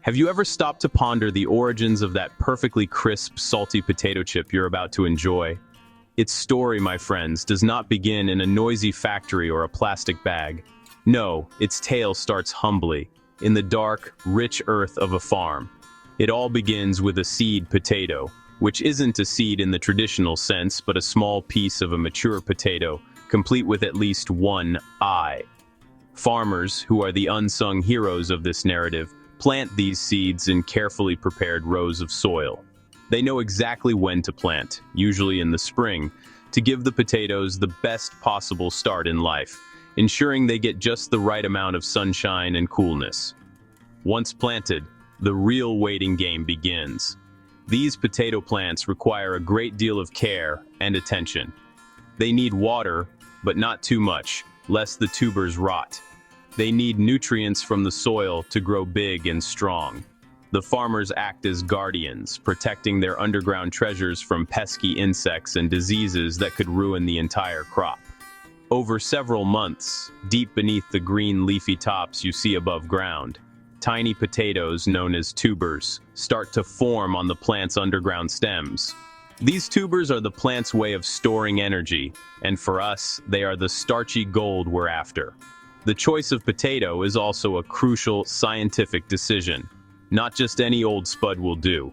Have you ever stopped to ponder the origins of that perfectly crisp, salty potato chip you're about to enjoy? Its story, my friends, does not begin in a noisy factory or a plastic bag. No, its tale starts humbly, in the dark, rich earth of a farm. It all begins with a seed potato, which isn't a seed in the traditional sense, but a small piece of a mature potato, complete with at least one eye. Farmers, who are the unsung heroes of this narrative, plant these seeds in carefully prepared rows of soil. They know exactly when to plant, usually in the spring, to give the potatoes the best possible start in life, ensuring they get just the right amount of sunshine and coolness. Once planted, the real waiting game begins. These potato plants require a great deal of care and attention. They need water, but not too much, lest the tubers rot. They need nutrients from the soil to grow big and strong. The farmers act as guardians, protecting their underground treasures from pesky insects and diseases that could ruin the entire crop. Over several months, deep beneath the green leafy tops you see above ground, tiny potatoes known as tubers start to form on the plant's underground stems. These tubers are the plant's way of storing energy, and for us, they are the starchy gold we're after. The choice of potato is also a crucial scientific decision. Not just any old spud will do.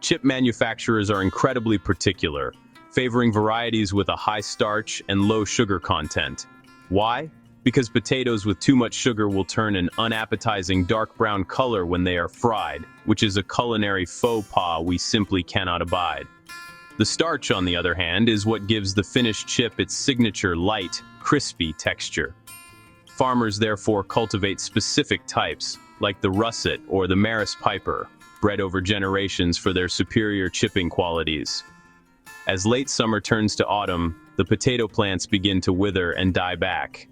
Chip manufacturers are incredibly particular, favoring varieties with a high starch and low sugar content. Why? Because potatoes with too much sugar will turn an unappetizing dark brown color when they are fried, which is a culinary faux pas we simply cannot abide. The starch, on the other hand, is what gives the finished chip its signature light, crispy texture. Farmers therefore cultivate specific types, like the russet or the Maris Piper, bred over generations for their superior chipping qualities. As late summer turns to autumn, the potato plants begin to wither and die back.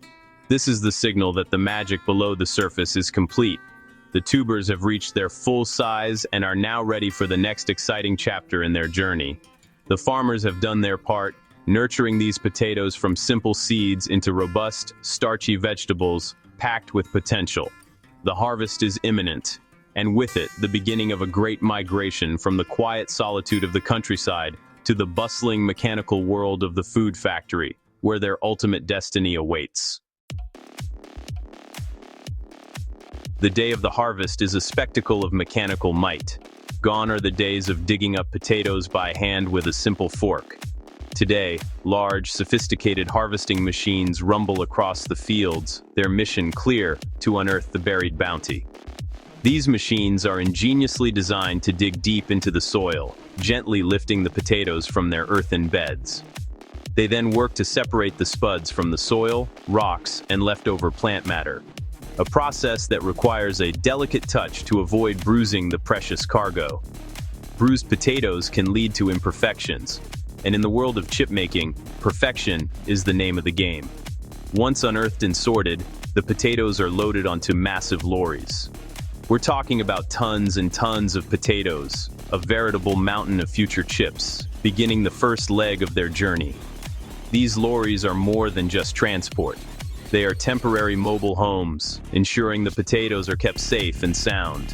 This is the signal that the magic below the surface is complete. The tubers have reached their full size and are now ready for the next exciting chapter in their journey. The farmers have done their part, nurturing these potatoes from simple seeds into robust, starchy vegetables packed with potential. The harvest is imminent, and with it, the beginning of a great migration from the quiet solitude of the countryside to the bustling mechanical world of the food factory, where their ultimate destiny awaits. The day of the harvest is a spectacle of mechanical might. Gone are the days of digging up potatoes by hand with a simple fork. Today, large, sophisticated harvesting machines rumble across the fields, their mission clear: to unearth the buried bounty. These machines are ingeniously designed to dig deep into the soil, gently lifting the potatoes from their earthen beds. They then work to separate the spuds from the soil, rocks, and leftover plant matter, a process that requires a delicate touch to avoid bruising the precious cargo. Bruised potatoes can lead to imperfections, and in the world of chip making, perfection is the name of the game. Once unearthed and sorted, the potatoes are loaded onto massive lorries. We're talking about tons and tons of potatoes, a veritable mountain of future chips, beginning the first leg of their journey. These lorries are more than just transport. They are temporary mobile homes, ensuring the potatoes are kept safe and sound.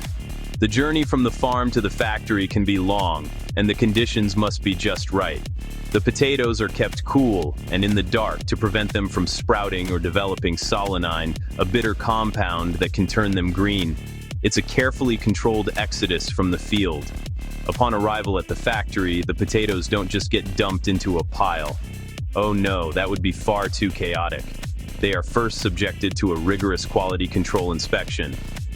The journey from the farm to the factory can be long, and the conditions must be just right. The potatoes are kept cool and in the dark to prevent them from sprouting or developing solanine, a bitter compound that can turn them green. It's a carefully controlled exodus from the field. Upon arrival at the factory, the potatoes don't just get dumped into a pile. Oh no, that would be far too chaotic. They are first subjected to a rigorous quality control inspection.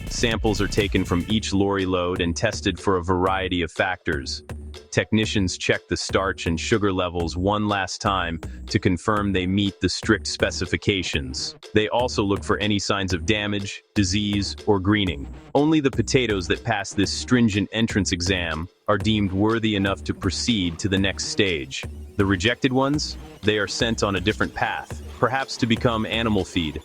Samples are taken from each lorry load and tested for a variety of factors. Technicians check the starch and sugar levels one last time to confirm they meet the strict specifications. They also look for any signs of damage, disease, or greening. Only the potatoes that pass this stringent entrance exam are deemed worthy enough to proceed to the next stage. The rejected ones? They are sent on a different path, perhaps to become animal feed.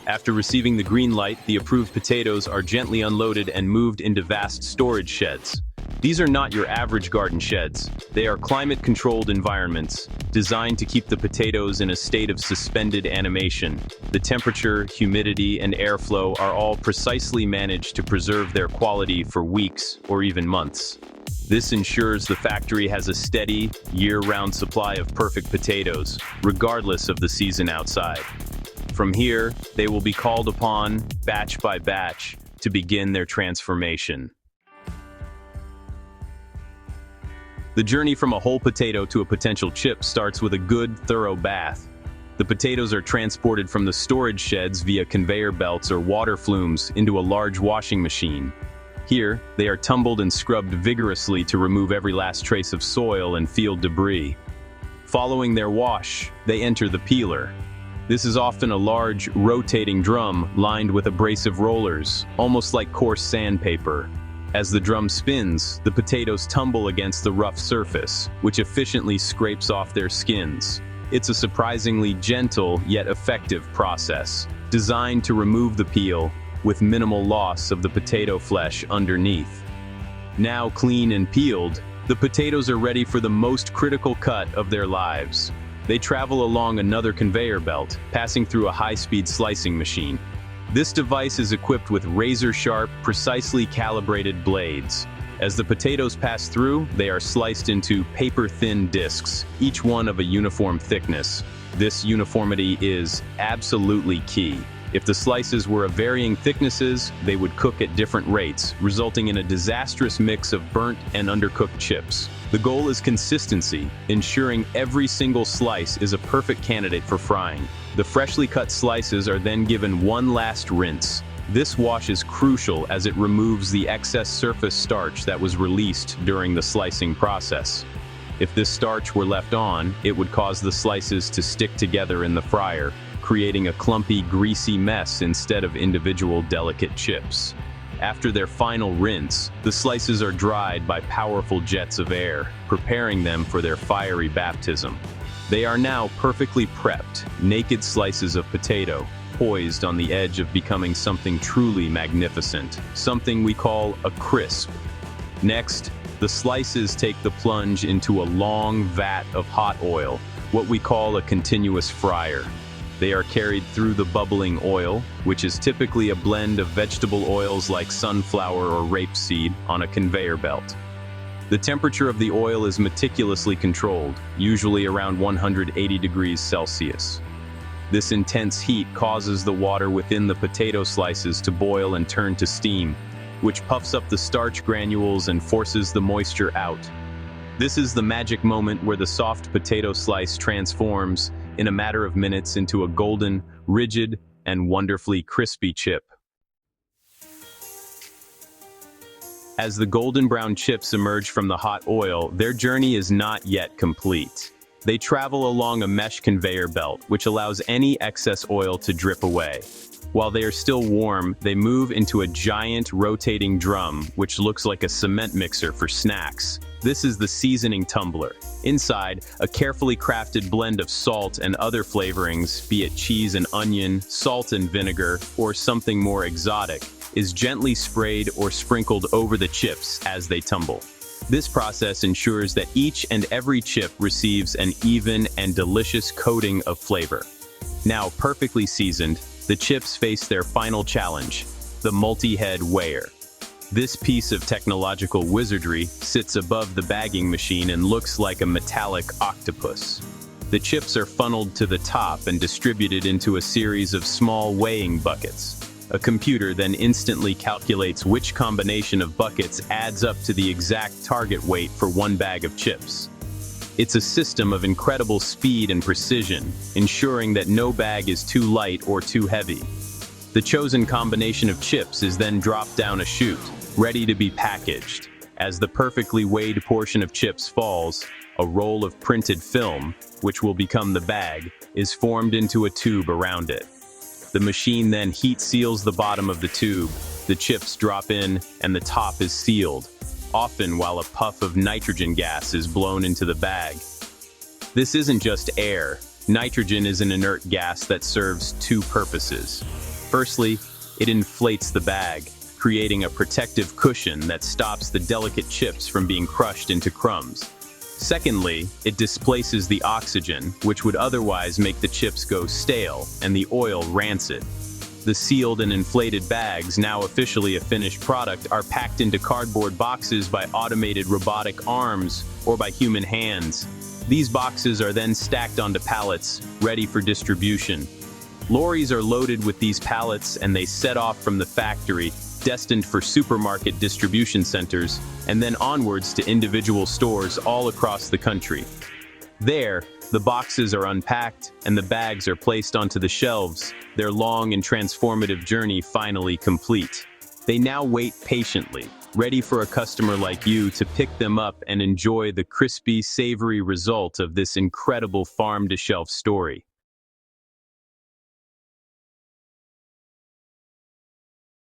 After receiving the green light, the approved potatoes are gently unloaded and moved into vast storage sheds. These are not your average garden sheds. They are climate-controlled environments, designed to keep the potatoes in a state of suspended animation. The temperature, humidity, and airflow are all precisely managed to preserve their quality for weeks or even months. This ensures the factory has a steady, year-round supply of perfect potatoes, regardless of the season outside. From here, they will be called upon, batch by batch, to begin their transformation. The journey from a whole potato to a potential chip starts with a good, thorough bath. The potatoes are transported from the storage sheds via conveyor belts or water flumes into a large washing machine. Here, they are tumbled and scrubbed vigorously to remove every last trace of soil and field debris. Following their wash, they enter the peeler. This is often a large, rotating drum lined with abrasive rollers, almost like coarse sandpaper. As the drum spins, the potatoes tumble against the rough surface, which efficiently scrapes off their skins. It's a surprisingly gentle yet effective process, designed to remove the peel with minimal loss of the potato flesh underneath. Now clean and peeled, the potatoes are ready for the most critical cut of their lives. They travel along another conveyor belt, passing through a high-speed slicing machine. This device is equipped with razor-sharp, precisely calibrated blades. As the potatoes pass through, they are sliced into paper-thin discs, each one of a uniform thickness. This uniformity is absolutely key. If the slices were of varying thicknesses, they would cook at different rates, resulting in a disastrous mix of burnt and undercooked chips. The goal is consistency, ensuring every single slice is a perfect candidate for frying. The freshly cut slices are then given one last rinse. This wash is crucial as it removes the excess surface starch that was released during the slicing process. If this starch were left on, it would cause the slices to stick together in the fryer, creating a clumpy, greasy mess instead of individual delicate chips. After their final rinse, the slices are dried by powerful jets of air, preparing them for their fiery baptism. They are now perfectly prepped, naked slices of potato, poised on the edge of becoming something truly magnificent, something we call a crisp. Next, the slices take the plunge into a long vat of hot oil, what we call a continuous fryer. They are carried through the bubbling oil, which is typically a blend of vegetable oils like sunflower or rapeseed, on a conveyor belt. The temperature of the oil is meticulously controlled, usually around 180 degrees Celsius. This intense heat causes the water within the potato slices to boil and turn to steam, which puffs up the starch granules and forces the moisture out. This is the magic moment where the soft potato slice transforms, in a matter of minutes, into a golden, rigid, and wonderfully crispy chip. As the golden brown chips emerge from the hot oil, their journey is not yet complete. They travel along a mesh conveyor belt, which allows any excess oil to drip away. While they are still warm, they move into a giant rotating drum, which looks like a cement mixer for snacks. This is the seasoning tumbler. Inside, a carefully crafted blend of salt and other flavorings, be it cheese and onion, salt and vinegar, or something more exotic, is gently sprayed or sprinkled over the chips as they tumble. This process ensures that each and every chip receives an even and delicious coating of flavor. Now perfectly seasoned, the chips face their final challenge, the multi-head weigher. This piece of technological wizardry sits above the bagging machine and looks like a metallic octopus. The chips are funneled to the top and distributed into a series of small weighing buckets. A computer then instantly calculates which combination of buckets adds up to the exact target weight for one bag of chips. It's a system of incredible speed and precision, ensuring that no bag is too light or too heavy. The chosen combination of chips is then dropped down a chute, ready to be packaged. As the perfectly weighed portion of chips falls, a roll of printed film, which will become the bag, is formed into a tube around it. The machine then heat seals the bottom of the tube, the chips drop in, and the top is sealed, often while a puff of nitrogen gas is blown into the bag. This isn't just air. Nitrogen is an inert gas that serves two purposes. Firstly, it inflates the bag. creating a protective cushion that stops the delicate chips from being crushed into crumbs. Secondly, it displaces the oxygen, which would otherwise make the chips go stale and the oil rancid. The sealed and inflated bags, now officially a finished product, are packed into cardboard boxes by automated robotic arms or by human hands. These boxes are then stacked onto pallets, ready for distribution. Lorries are loaded with these pallets and they set off from the factory, destined for supermarket distribution centers, and then onwards to individual stores all across the country. There, the boxes are unpacked and the bags are placed onto the shelves, their long and transformative journey finally complete. They now wait patiently, ready for a customer like you to pick them up and enjoy the crispy, savory result of this incredible farm-to-shelf story.